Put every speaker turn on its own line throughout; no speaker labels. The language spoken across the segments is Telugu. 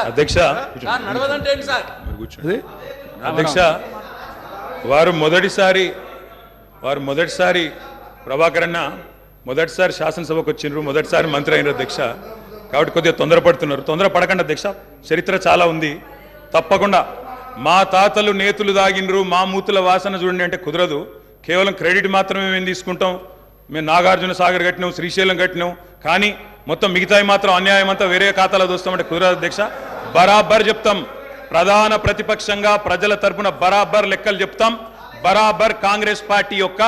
అధ్యక్ష అధ్యక్ష వారు మొదటిసారి ప్రభాకర్ అన్న మొదటిసారి శాసనసభకు వచ్చిండ్రు, మొదటిసారి మంత్రి అయినారు అధ్యక్ష. కాబట్టి కొద్దిగా తొందరపడుతున్నారు. తొందరపడకండి అధ్యక్ష, చరిత్ర చాలా ఉంది. తప్పకుండా మా తాతలు నేతులు దాగినరు, మా మూతుల వాసన చూడండి అంటే కుదరదు. కేవలం క్రెడిట్ మాత్రమే మేము తీసుకుంటాం. మేము నాగార్జున సాగర్ కట్టినాం, శ్రీశైలం కట్టినాం, కానీ మొత్తం మిగతాయి మాత్రం అన్యాయం అంతా వేరే ఖాతాలో దోస్తామంటే కుదరదు అధ్యక్ష. బరాబర్ చెప్తాం, ప్రధాన ప్రతిపక్షంగా ప్రజల తరపున బరాబర్ లెక్కలు చెప్తాం. బరాబర్ కాంగ్రెస్ పార్టీ యొక్క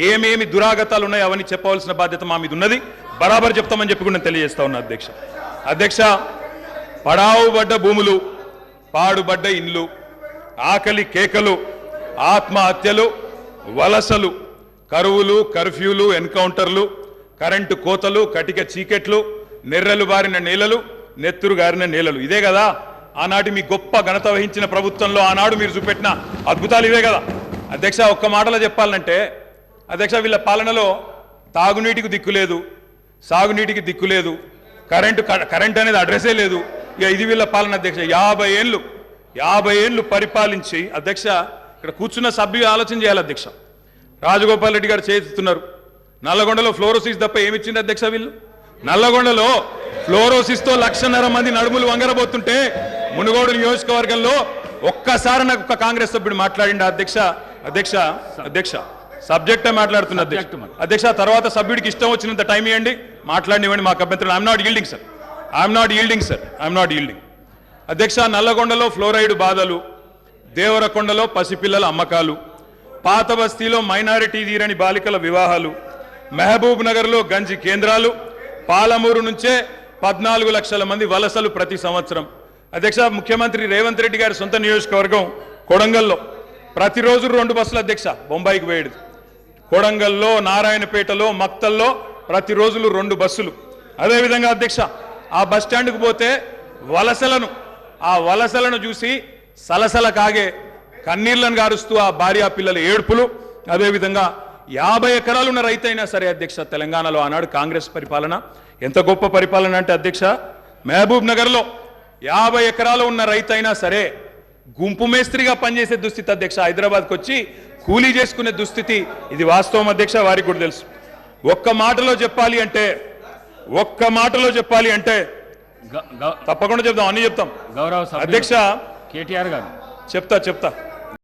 ఏమేమి దురాగతాలు ఉన్నాయో అవన్నీ చెప్పవలసిన బాధ్యత మా మీద ఉన్నది. బరాబర్ చెప్తామని చెప్పి కూడా నేను తెలియజేస్తా ఉన్నా అధ్యక్ష. అధ్యక్ష, పడావుబడ్డ భూములు, పాడుబడ్డ ఇండ్లు, ఆకలి కేకలు, ఆత్మహత్యలు, వలసలు, కరువులు, కర్ఫ్యూలు, ఎన్కౌంటర్లు, కరెంటు కోతలు, కటిక చీకెట్లు, నెర్రలు బారిన నేలలు, నెత్తురు గారిన నేలలు, ఇదే కదా ఆనాటి మీ గొప్ప ఘనత వహించిన ప్రభుత్వంలో ఆనాడు మీరు చూపెట్టిన అద్భుతాలు ఇవే కదా అధ్యక్ష. ఒక్క మాటలో చెప్పాలంటే అధ్యక్ష, వీళ్ళ పాలనలో తాగునీటికి దిక్కు లేదు, సాగునీటికి దిక్కు లేదు, కరెంట్ అనేది అడ్రస్సే లేదు. ఇక ఇది వీళ్ళ పాలన అధ్యక్ష. 50 ఏళ్ళు పరిపాలించి అధ్యక్ష, ఇక్కడ కూర్చున్న సభ్యులు ఆలోచన చేయాలి అధ్యక్ష. రాజగోపాల్ రెడ్డి గారు చేస్తున్నారు. నల్లగొండలో ఫ్లోరోసిస్ తప్ప ఏమిచ్చింది అధ్యక్ష? వీళ్ళు నల్లగొండలో ఫ్లోరోసిస్తో 1,00,000 మంది నడుములు వంగరబోతుంటే మునుగోడు నియోజకవర్గంలో ఒక్కసారి నాకు ఒక కాంగ్రెస్ సభ్యుడు మాట్లాడిండు అధ్యక్ష. అధ్యక్ష సబ్జెక్టే మాట్లాడుతున్నా అధ్యక్ష. తర్వాత సభ్యుడికి ఇష్టం వచ్చినంత టైం ఇవ్వండి, మాట్లాడినివ్వండి, మాకు అభ్యంతరం. I'm not yielding. అధ్యక్ష, నల్లగొండలో ఫ్లోరైడ్ బాధలు, దేవరకొండలో పసిపిల్లల అమ్మకాలు, పాత బస్తీలో మైనారిటీ తీరని బాలికల వివాహాలు, మహబూబ్ నగర్లో గంజి కేంద్రాలు, పాలమూరు నుంచే 14 లక్షల మంది వలసలు ప్రతి సంవత్సరం. అధ్యక్ష, ముఖ్యమంత్రి రేవంత్ రెడ్డి గారి సొంత నియోజకవర్గం కొడంగల్లో ప్రతిరోజు 2 బస్సులు అధ్యక్ష బొంబాయికి పోయేది. కొడంగల్లో, నారాయణపేటలో, మక్తల్లో ప్రతిరోజులు 2 బస్సులు. అదేవిధంగా అధ్యక్ష, ఆ బస్ స్టాండ్కు పోతే ఆ వలసలను చూసి సలసల కాగే కన్నీళ్లను గారుస్తూ ఆ భార్యా పిల్లల ఏడుపులు. అదేవిధంగా 50 ఎకరాలు ఉన్న రైతు అయినా సరే అధ్యక్ష, తెలంగాణలో ఆనాడు కాంగ్రెస్ పరిపాలన ఎంత గొప్ప పరిపాలన అంటే అధ్యక్ష, మహబూబ్ నగర్లో 50 ఎకరాలు ఉన్న రైతు అయినా సరే గుంపు మేస్త్రిగా పనిచేసే దుస్థితి అధ్యక్ష. హైదరాబాద్కి వచ్చి కూలీ చేసుకునే దుస్థితి. ఇది వాస్తవం అధ్యక్ష, వారికి కూడా తెలుసు. ఒక్క మాటలో చెప్పాలి అంటే తప్పకుండా చెప్తాం, అన్ని చెప్తాం
గౌరవ
అధ్యక్ష.
కేటీఆర్ గారు
చెప్తా